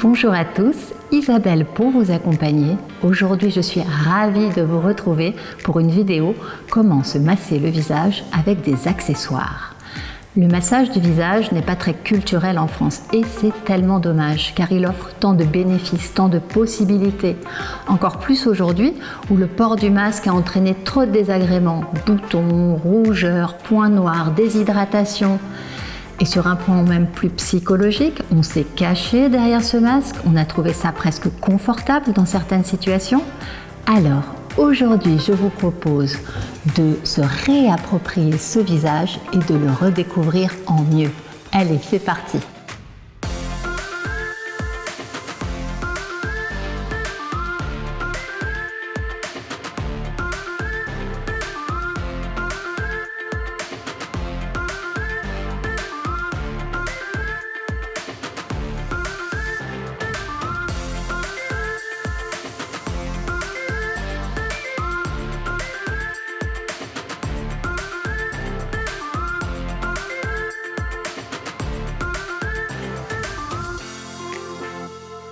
Bonjour à tous, Isabelle pour vous accompagner. Aujourd'hui, je suis ravie de vous retrouver pour une vidéo « Comment se masser le visage avec des accessoires ». Le massage du visage n'est pas très culturel en France et c'est tellement dommage car il offre tant de bénéfices, tant de possibilités. Encore plus aujourd'hui où le port du masque a entraîné trop de désagréments, boutons, rougeurs, points noirs, déshydratation. Et sur un point même plus psychologique, on s'est caché derrière ce masque, on a trouvé ça presque confortable dans certaines situations. Alors, aujourd'hui, je vous propose de se réapproprier ce visage et de le redécouvrir en mieux. Allez, c'est parti!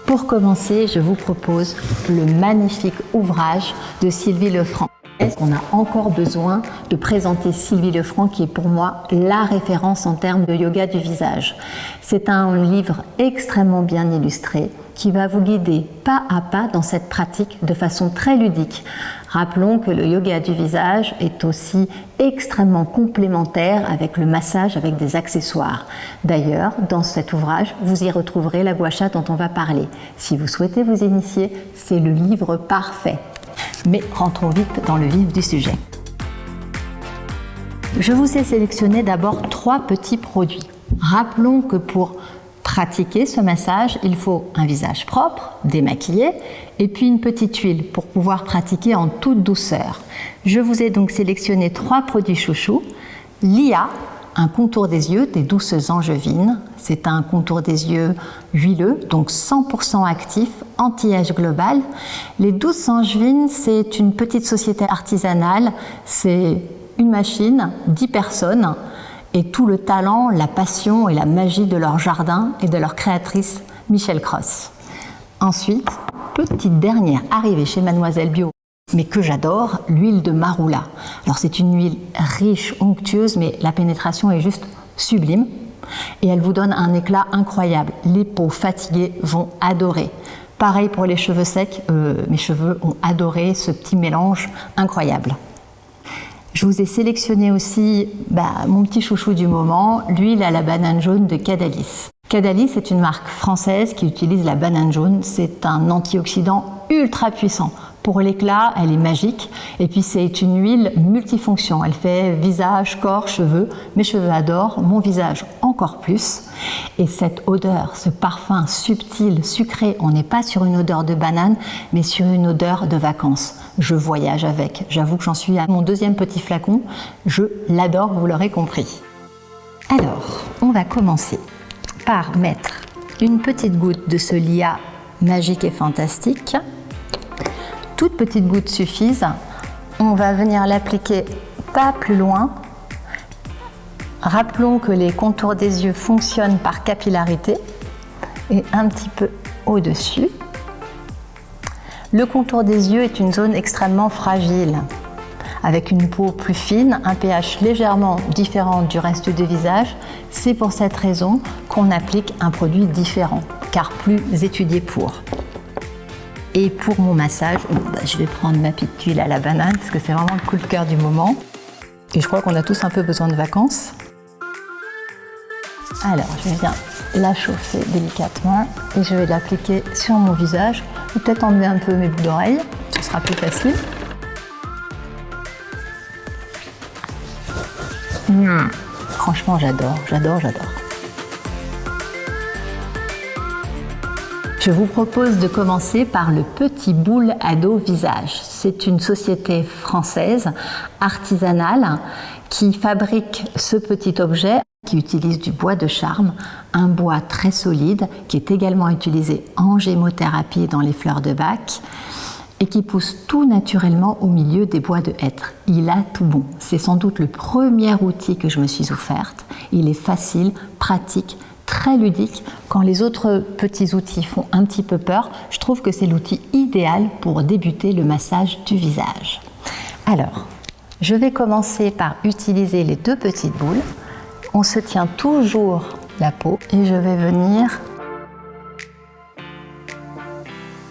Pour commencer, je vous propose le magnifique ouvrage de Sylvie Lefranc. On a encore besoin de présenter Sylvie Lefranc qui est pour moi la référence en termes de yoga du visage. C'est un livre extrêmement bien illustré qui va vous guider pas à pas dans cette pratique de façon très ludique. Rappelons que le yoga du visage est aussi extrêmement complémentaire avec le massage avec des accessoires. D'ailleurs, dans cet ouvrage, vous y retrouverez la gua sha dont on va parler. Si vous souhaitez vous initier, c'est le livre parfait. Mais rentrons vite dans le vif du sujet. Je vous ai sélectionné d'abord 3 petits produits. Rappelons que pour pratiquer ce massage, il faut un visage propre, démaquillé, et puis une petite huile pour pouvoir pratiquer en toute douceur. Je vous ai donc sélectionné 3 produits chouchous. L'IA, un contour des yeux des douces angevines. C'est un contour des yeux huileux, donc 100% actif, anti-âge global. Les douces angevines, c'est une petite société artisanale. C'est une machine, 10 personnes, et tout le talent, la passion et la magie de leur jardin et de leur créatrice, Michel Cross. Ensuite, petite dernière arrivée chez Mademoiselle Bio, mais que j'adore, l'huile de Marula. Alors c'est une huile riche, onctueuse, mais la pénétration est juste sublime et elle vous donne un éclat incroyable. Les peaux fatiguées vont adorer. Pareil pour les cheveux secs, mes cheveux ont adoré ce petit mélange incroyable. Je vous ai sélectionné aussi mon petit chouchou du moment, l'huile à la banane jaune de Cadalis. Cadalis est une marque française qui utilise la banane jaune. C'est un antioxydant ultra puissant. Pour l'éclat, elle est magique. Et puis c'est une huile multifonction. Elle fait visage, corps, cheveux. Mes cheveux adorent, mon visage encore plus. Et cette odeur, ce parfum subtil, sucré, on n'est pas sur une odeur de banane, mais sur une odeur de vacances. Je voyage avec. J'avoue que j'en suis à mon 2e petit flacon. Je l'adore, vous l'aurez compris. Alors, on va commencer par mettre une petite goutte de ce Lia magique et fantastique. Toutes petites gouttes suffisent. On va venir l'appliquer pas plus loin. Rappelons que les contours des yeux fonctionnent par capillarité et un petit peu au-dessus. Le contour des yeux est une zone extrêmement fragile, avec une peau plus fine, un pH légèrement différent du reste du visage. C'est pour cette raison qu'on applique un produit différent, car plus étudié pour. Et pour mon massage, je vais prendre ma petite huile à la banane parce que c'est vraiment le coup de cœur du moment. Et je crois qu'on a tous un peu besoin de vacances. Alors, je viens la chauffer délicatement et je vais l'appliquer sur mon visage. Je vais peut-être enlever un peu mes boucles d'oreilles, ce sera plus facile. Franchement, j'adore. Je vous propose de commencer par le Petit Boule à dos visage. C'est une société française artisanale qui fabrique ce petit objet qui utilise du bois de charme, un bois très solide qui est également utilisé en gémothérapie dans les fleurs de Bach et qui pousse tout naturellement au milieu des bois de hêtre. Il a tout bon. C'est sans doute le premier outil que je me suis offerte. Il est facile, pratique, très ludique. Quand les autres petits outils font un petit peu peur, je trouve que c'est l'outil idéal pour débuter le massage du visage. Alors, je vais commencer par utiliser les 2 petites boules. On se tient toujours la peau et je vais venir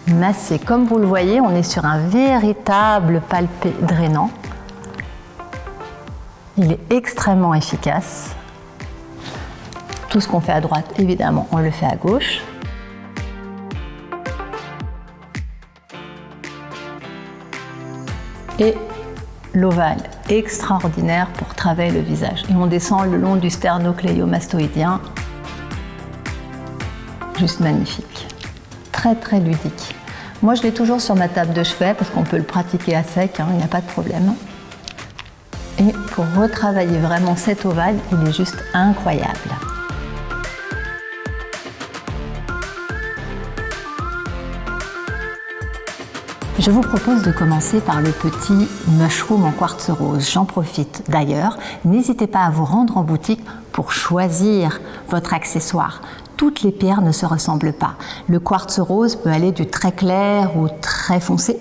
masser. Comme vous le voyez, on est sur un véritable palpé drainant. Il est extrêmement efficace. Tout ce qu'on fait à droite, évidemment, on le fait à gauche. Et l'ovale extraordinaire pour travailler le visage. Et on descend le long du sternocléiomastoïdien. Juste magnifique. Très très ludique. Moi je l'ai toujours sur ma table de chevet parce qu'on peut le pratiquer à sec, il n'y a pas de problème. Et pour retravailler vraiment cet ovale, il est juste incroyable. Je vous propose de commencer par le petit mushroom en quartz rose. J'en profite d'ailleurs. N'hésitez pas à vous rendre en boutique pour choisir votre accessoire. Toutes les pierres ne se ressemblent pas. Le quartz rose peut aller du très clair au très foncé.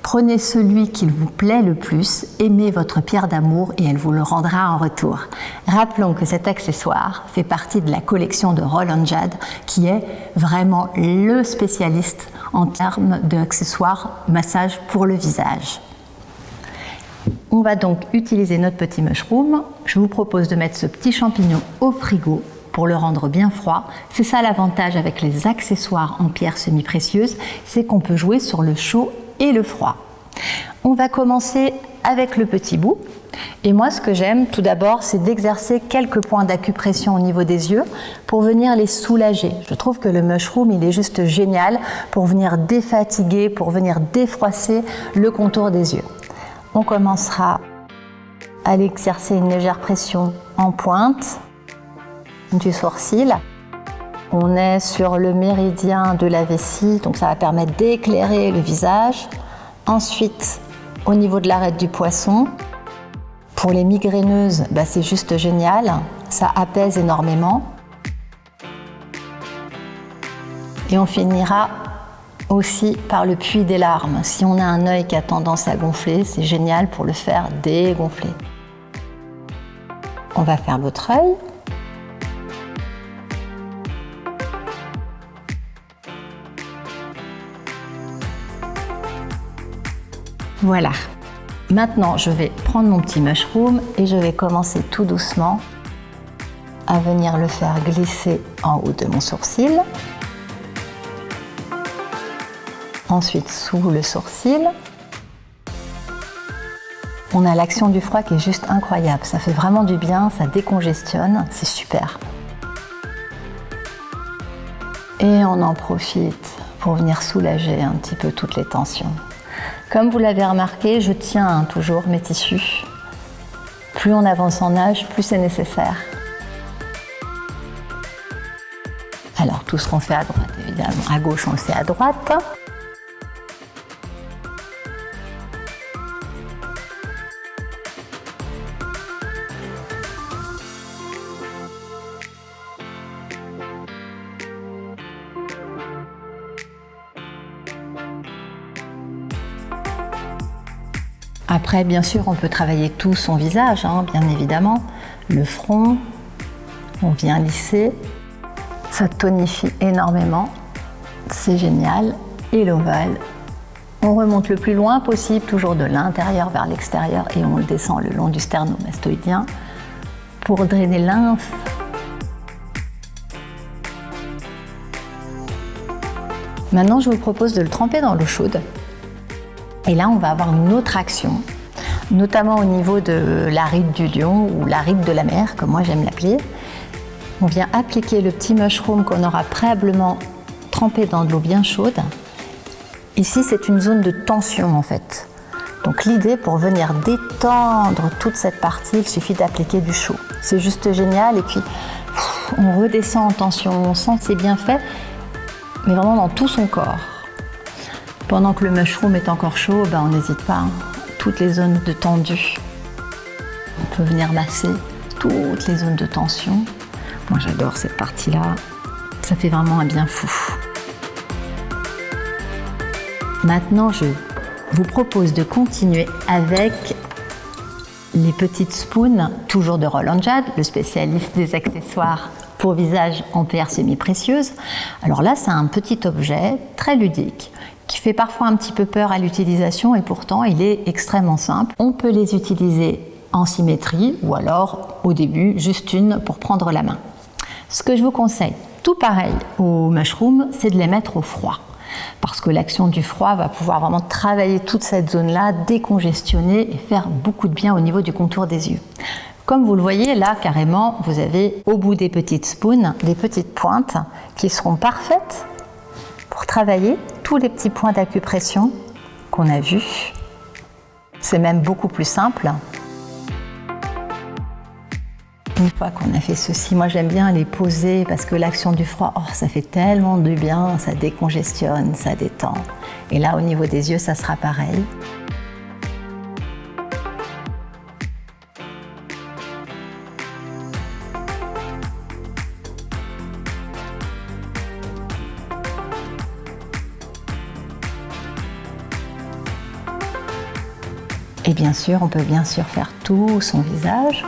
Prenez celui qui vous plaît le plus, aimez votre pierre d'amour et elle vous le rendra en retour. Rappelons que cet accessoire fait partie de la collection de Roland Jade, qui est vraiment le spécialiste en termes d'accessoires massage pour le visage. On va donc utiliser notre petit mushroom. Je vous propose de mettre ce petit champignon au frigo pour le rendre bien froid. C'est ça l'avantage avec les accessoires en pierres semi-précieuses, c'est qu'on peut jouer sur le chaud et le froid. On va commencer avec le petit bout. Et moi, ce que j'aime tout d'abord, c'est d'exercer quelques points d'acupression au niveau des yeux pour venir les soulager. Je trouve que le mushroom, il est juste génial pour venir défatiguer, pour venir défroisser le contour des yeux. On commencera à exercer une légère pression en pointe du sourcil. On est sur le méridien de la vessie, donc ça va permettre d'éclairer le visage. Ensuite, au niveau de l'arête du poisson, pour les migraineuses, c'est juste génial, ça apaise énormément. Et on finira aussi par le puits des larmes. Si on a un œil qui a tendance à gonfler, c'est génial pour le faire dégonfler. On va faire l'autre œil. Voilà. Maintenant, je vais prendre mon petit mushroom et je vais commencer tout doucement à venir le faire glisser en haut de mon sourcil. Ensuite, sous le sourcil. On a l'action du froid qui est juste incroyable. Ça fait vraiment du bien, ça décongestionne, c'est super. Et on en profite pour venir soulager un petit peu toutes les tensions. Comme vous l'avez remarqué, je tiens toujours mes tissus. Plus on avance en âge, plus c'est nécessaire. Alors, tout ce qu'on fait à droite, évidemment. À gauche, on le fait à droite. Après, bien sûr, on peut travailler tout son visage, bien évidemment. Le front, on vient lisser. Ça tonifie énormément. C'est génial. Et l'ovale, on remonte le plus loin possible, toujours de l'intérieur vers l'extérieur, et on le descend le long du sternomastoïdien pour drainer lymphe. Maintenant, je vous propose de le tremper dans l'eau chaude. Et là, on va avoir une autre action, notamment au niveau de la ride du lion ou la ride de la mer, comme moi j'aime l'appeler. On vient appliquer le petit mushroom qu'on aura préalablement trempé dans de l'eau bien chaude. Ici, c'est une zone de tension en fait. Donc l'idée, pour venir détendre toute cette partie, il suffit d'appliquer du chaud. C'est juste génial et puis on redescend en tension, on sent que c'est bien fait, mais vraiment dans tout son corps. Pendant que le mushroom est encore chaud, on n'hésite pas, toutes les zones de tendu. On peut venir masser toutes les zones de tension. Moi j'adore cette partie-là, ça fait vraiment un bien fou. Maintenant, je vous propose de continuer avec les petites spoons, toujours de Roland Jade, le spécialiste des accessoires pour visage en pierres semi-précieuses. Alors là, c'est un petit objet très ludique qui fait parfois un petit peu peur à l'utilisation et pourtant il est extrêmement simple. On peut les utiliser en symétrie ou alors au début juste une pour prendre la main. Ce que je vous conseille, tout pareil aux mushrooms, c'est de les mettre au froid. Parce que l'action du froid va pouvoir vraiment travailler toute cette zone-là, décongestionner et faire beaucoup de bien au niveau du contour des yeux. Comme vous le voyez, là, carrément, vous avez au bout des petites spoons, des petites pointes qui seront parfaites pour travailler tous les petits points d'acupression qu'on a vus. C'est même beaucoup plus simple. Une fois qu'on a fait ceci, moi j'aime bien les poser parce que l'action du froid, oh, ça fait tellement du bien, ça décongestionne, ça détend. Et là, au niveau des yeux, ça sera pareil. Et bien sûr, on peut bien sûr faire tout son visage.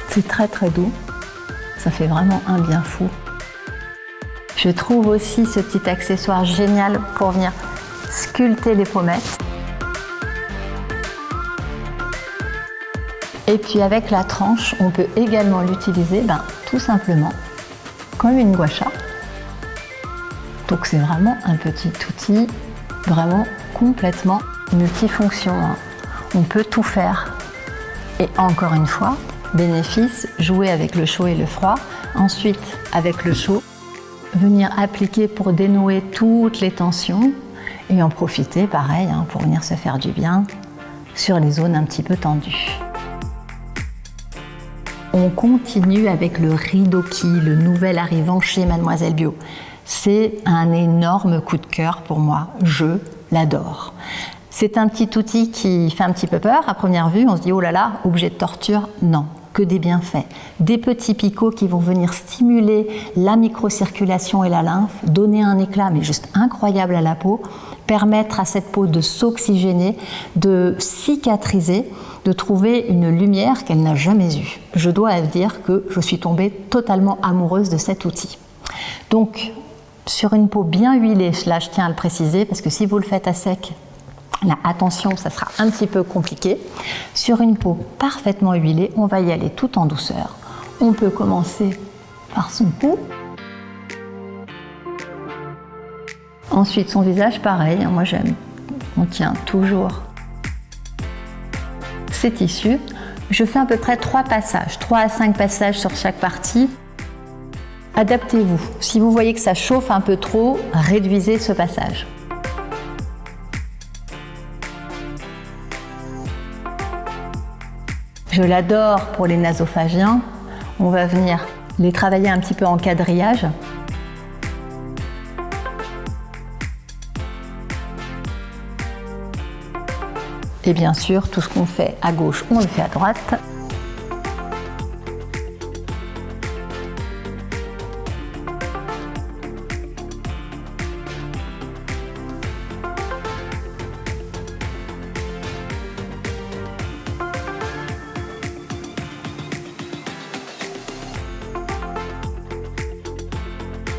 C'est très très doux, ça fait vraiment un bien fou. Je trouve aussi ce petit accessoire génial pour venir sculpter les pommettes. Et puis avec la tranche, on peut également l'utiliser tout simplement comme une gua sha. Donc c'est vraiment un petit outil vraiment complètement multifonction. On peut tout faire. Et encore une fois, bénéfice, jouer avec le chaud et le froid. Ensuite, avec le chaud, venir appliquer pour dénouer toutes les tensions et en profiter, pareil, pour venir se faire du bien sur les zones un petit peu tendues. On continue avec le Ridoki, le nouvel arrivant chez Mademoiselle Bio. C'est un énorme coup de cœur pour moi, je l'adore. C'est un petit outil qui fait un petit peu peur à première vue, on se dit oh là là, objet de torture, non, que des bienfaits. Des petits picots qui vont venir stimuler la microcirculation et la lymphe, donner un éclat mais juste incroyable à la peau, permettre à cette peau de s'oxygéner, de cicatriser, de trouver une lumière qu'elle n'a jamais eue. Je dois dire que je suis tombée totalement amoureuse de cet outil. Donc, sur une peau bien huilée, là je tiens à le préciser, parce que si vous le faites à sec, là, attention, ça sera un petit peu compliqué. Sur une peau parfaitement huilée, on va y aller tout en douceur. On peut commencer par son pouls. Ensuite, son visage, pareil, moi j'aime. On tient toujours ces tissus. Je fais à peu près 3 passages, 3 à 5 passages sur chaque partie. Adaptez-vous. Si vous voyez que ça chauffe un peu trop, réduisez ce passage. Je l'adore pour les nasophagiens. On va venir les travailler un petit peu en quadrillage. Et bien sûr, tout ce qu'on fait à gauche, on le fait à droite.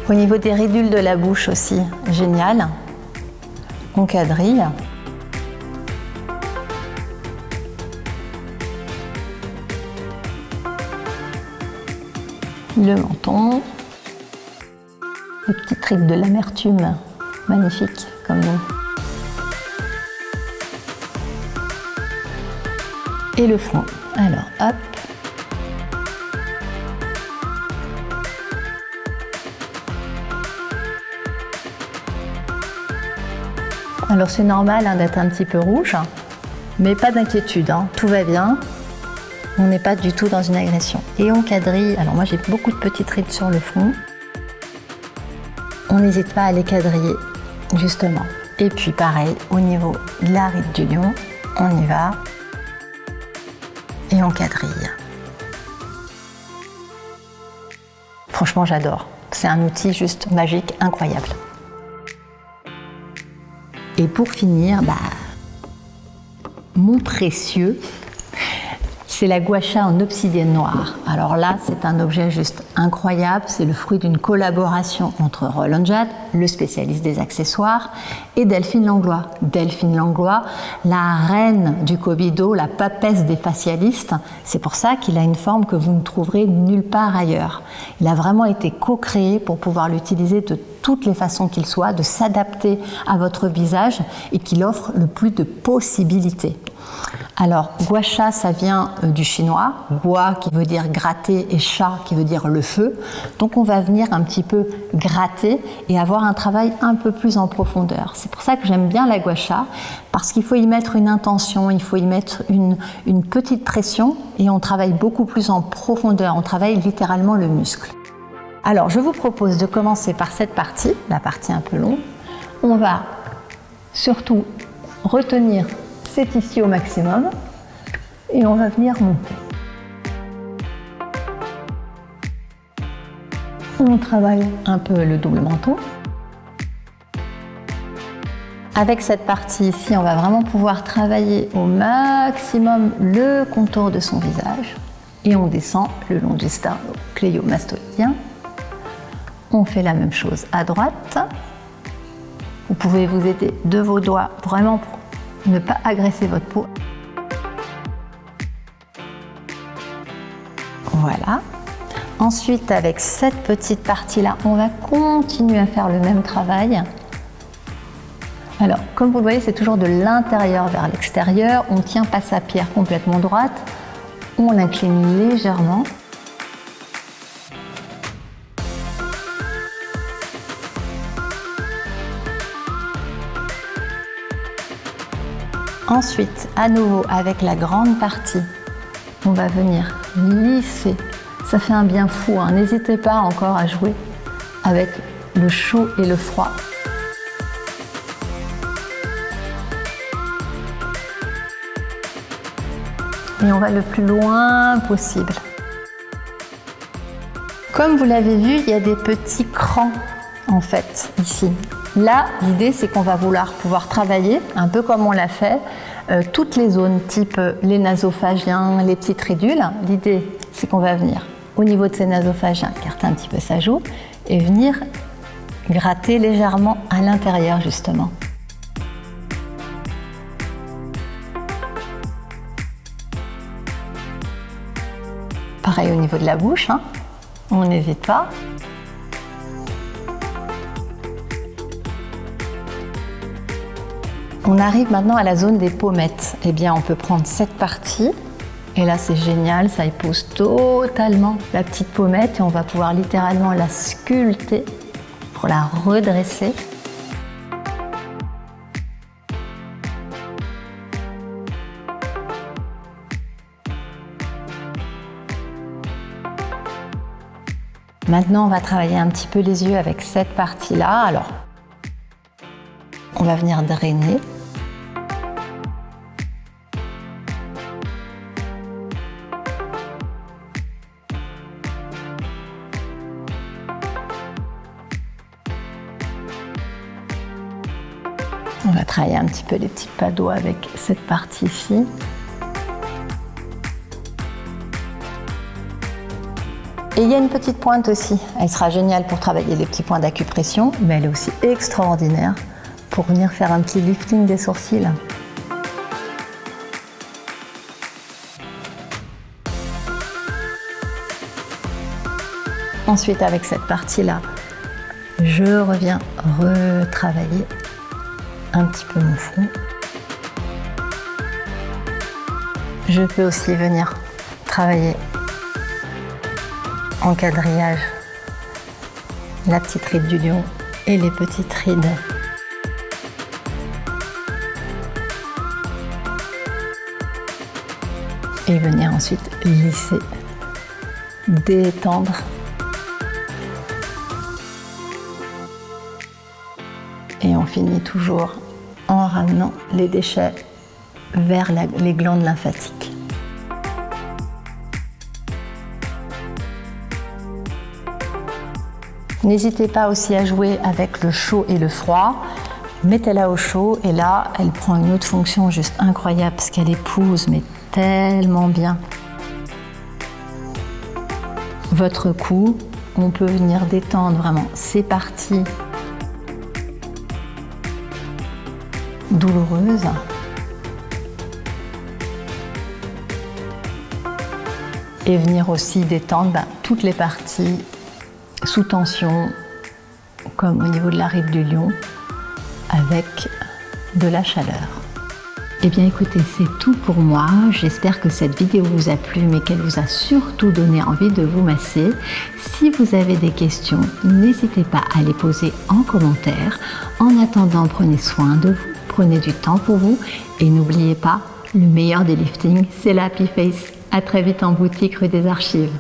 Au niveau des ridules de la bouche aussi, génial. On quadrille. Le menton. Les petites rides de l'amertume, magnifiques comme nous. Et le front. Alors, hop. Alors c'est normal d'être un petit peu rouge, mais pas d'inquiétude, tout va bien. On n'est pas du tout dans une agression. Et on quadrille, alors moi j'ai beaucoup de petites rides sur le front. On n'hésite pas à les quadriller, justement. Et puis pareil, au niveau de la ride du lion, on y va. et on quadrille. Franchement, j'adore. C'est un outil juste magique, incroyable. Et pour finir, mon précieux, c'est la gua sha en obsidienne noire. Alors là, c'est un objet juste incroyable. C'est le fruit d'une collaboration entre Roland Jade, le spécialiste des accessoires, et Delphine Langlois. Delphine Langlois, la reine du Kobido, la papesse des facialistes. C'est pour ça qu'il a une forme que vous ne trouverez nulle part ailleurs. Il a vraiment été co-créé pour pouvoir l'utiliser de toutes les façons qu'il soit, de s'adapter à votre visage et qu'il offre le plus de possibilités. Alors, gua sha, ça vient du chinois, gua qui veut dire gratter et sha qui veut dire le feu. Donc on va venir un petit peu gratter et avoir un travail un peu plus en profondeur. C'est pour ça que j'aime bien la gua sha, parce qu'il faut y mettre une intention, il faut y mettre une petite pression et on travaille beaucoup plus en profondeur, on travaille littéralement le muscle. Alors je vous propose de commencer par cette partie, la partie un peu longue. On va surtout retenir c'est ici au maximum et on va venir monter. On travaille un peu le double menton. Avec cette partie ici, on va vraiment pouvoir travailler au maximum le contour de son visage et on descend le long du sternocléomastoïdien. On fait la même chose à droite. Vous pouvez vous aider de vos doigts vraiment pour ne pas agresser votre peau. Voilà. Ensuite, avec cette petite partie-là, on va continuer à faire le même travail. Alors, comme vous le voyez, c'est toujours de l'intérieur vers l'extérieur. On ne tient pas sa pierre complètement droite. On l'incline légèrement. Ensuite, à nouveau, avec la grande partie, on va venir lisser. Ça fait un bien fou, hein. N'hésitez pas encore à jouer avec le chaud et le froid. Et on va le plus loin possible. Comme vous l'avez vu, il y a des petits crans, en fait, ici. Là, l'idée, c'est qu'on va vouloir pouvoir travailler, un peu comme on l'a fait, toutes les zones, type les nasophagiens, les petites ridules. L'idée, c'est qu'on va venir au niveau de ces nasophagiens, écarter un petit peu sa joue, et venir gratter légèrement à l'intérieur, justement. Pareil au niveau de la bouche, hein. On n'hésite pas. On arrive maintenant à la zone des pommettes. Eh bien, on peut prendre cette partie, et là c'est génial, ça épouse totalement la petite pommette et on va pouvoir littéralement la sculpter pour la redresser. Maintenant, on va travailler un petit peu les yeux avec cette partie-là. Alors, on va venir drainer. On va travailler un petit peu les petits pas d'eau avec cette partie ici. Et il y a une petite pointe aussi. Elle sera géniale pour travailler les petits points d'acupression, mais elle est aussi extraordinaire pour venir faire un petit lifting des sourcils. Ensuite, avec cette partie-là, je reviens retravailler un petit peu mon front. Je peux aussi venir travailler en quadrillage la petite ride du lion et les petites rides. Et venir ensuite lisser, détendre. Et on finit toujours en ramenant les déchets vers les glandes lymphatiques. N'hésitez pas aussi à jouer avec le chaud et le froid. Mettez-la au chaud et là, elle prend une autre fonction juste incroyable parce qu'elle épouse mais tellement bien votre cou. On peut venir détendre vraiment ces parties douloureuses. Et venir aussi détendre toutes les parties sous tension, comme au niveau de la ride du lion, avec de la chaleur. Eh bien écoutez, c'est tout pour moi. J'espère que cette vidéo vous a plu, mais qu'elle vous a surtout donné envie de vous masser. Si vous avez des questions, n'hésitez pas à les poser en commentaire. En attendant, prenez soin de vous, prenez du temps pour vous et n'oubliez pas, le meilleur des liftings, c'est la Happy Face. À très vite en boutique rue des Archives.